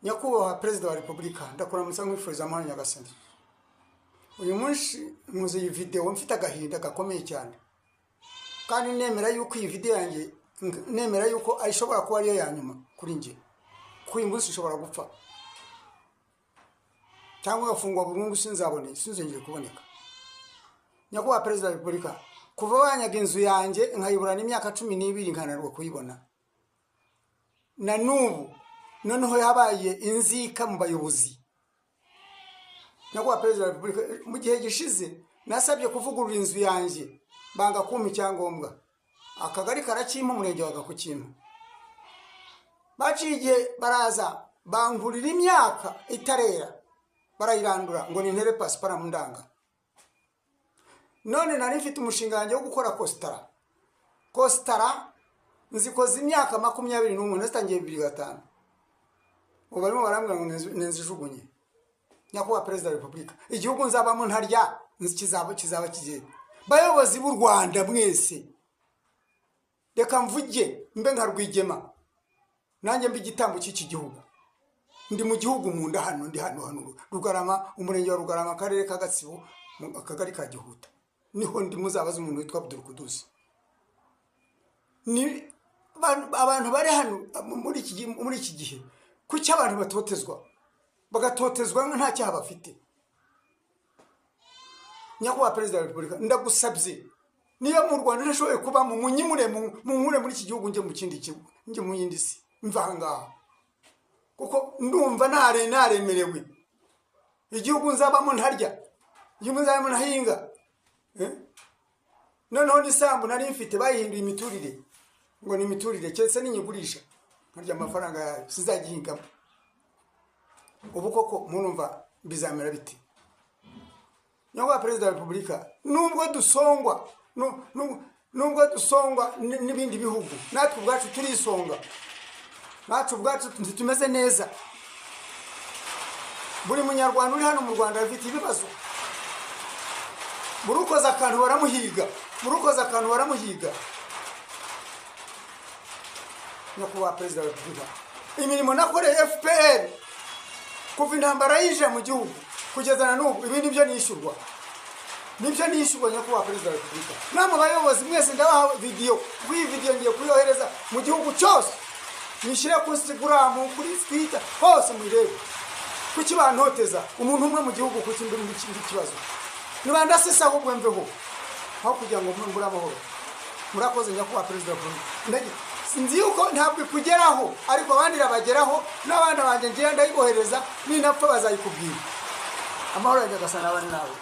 nyakubahwa perezida wa repubulika ndakora musa nkwifuza amahoro nyagasani. Uyu munsi muzi iyi video mfite agahinda gakomeye cyane, kandi nemera yuko iyi video yanjye nemera yuko ayishobora kuba ariyo ya nyuma kuri nje, ko uyu munsi ushobora gupfa cyangwa gafungwa burundu sinzongere kuboneka. Nyakubahwa perezida wa repubulika, kuva wanyaga inzu yanjye nkayibura n'imyaka 12 nkanarwa kuyibona, na nubu noneho yabaye inzika mu bayobozi. Nyakubahwa perezida wa repubulika, mu gihe gishize nasabye kuvugurura inzu yanjye banga kumpa icyangombwa, akagari karakimpa, umurenge wagakukimpa. Baciye igihe baraza bangurira imyaka itarera barayirandura ngo nintere pasipara mu ndanga. None nari mfite umushinga wanjye wo gukora kostara nzikoze imyaka 21 nastangiye 2005. Ubu barimo barambwira ngo nenzijugunye. Nyakubahwa perezida wa repubulika, igihugu nzabamo ntarya kizaba kigiye. Bayobozi b'u Rwanda mwese, reka mvuge mbe nka Rwigema, nanjye mbi gitambo cy'iki gihugu. Ndi mu gihugu munda hano, ndi hano Rugarama, umurenge wa Rugarama, akarere ka Gatsibo, akagari ka Gihuta. Niho ndi muzabaza umuntu witwa Abdul Kudusi. Ni abantu bari hano muri iki gihe, kuki abantu batotezwa bagatotezwa nta cyaha bafite. Nyakubahwa perezida wa repubulika, ndagusabye niyo mu Rwanda nashoboye kuba mu munyimure muri iki gihugu, nje mu kindi gihugu, nje mu yindi si, mva ngaha kuko ndumva naremerewe. Igihugu nzabamo ntarya, igihugu nzabamo ntahinga. Noneho n'isambu nari mfite bayihinduye imiturire, ngo ni imiturire cyese n'inyigurisha nkarya amafaranga yayo sizagihingamo. Ubu koko munumva bizamera biti? Nyakubahwa perezida wa repubulika, nubwo dusongwa n'ibindi bihugu, natwe ubwacu turisonga, natwe ubwacu tumeze neza. Buri munyarwanda uri hano mu Rwanda afite ibibazo. Burukoza akantu baramuhiga. Nyakubahwa perezida wa repubulika, imirimo nakoreye FPR kuva intambara yije mu gihugu kugeza na n'ubu, ibindi byo nishyurwa. Nyakubahwa perezida wa repubulika, namwe bayobozi mwese ndabaha video, iyi video ngiye kuyohereza mu gihugu cyose, nishyire ku Instagram, kuri Twitter, hose mwirebe. Kuki bantoteza umuntu umwe mu gihugu, kuki mbiri n'ikindi kibazo? Nibanda sisa ahubwo mveho aho kugira ngo mbura amahoro. Murakoze nyakubahwa perezida wa repubulika. Sinzi yuko ntabwo kugeraho, ariko abandi rabageraho, n'abandi banje ngiye ndayibohereza, ninapfa bazayikubwira. Amahoro yanjye agasana abandi nawe.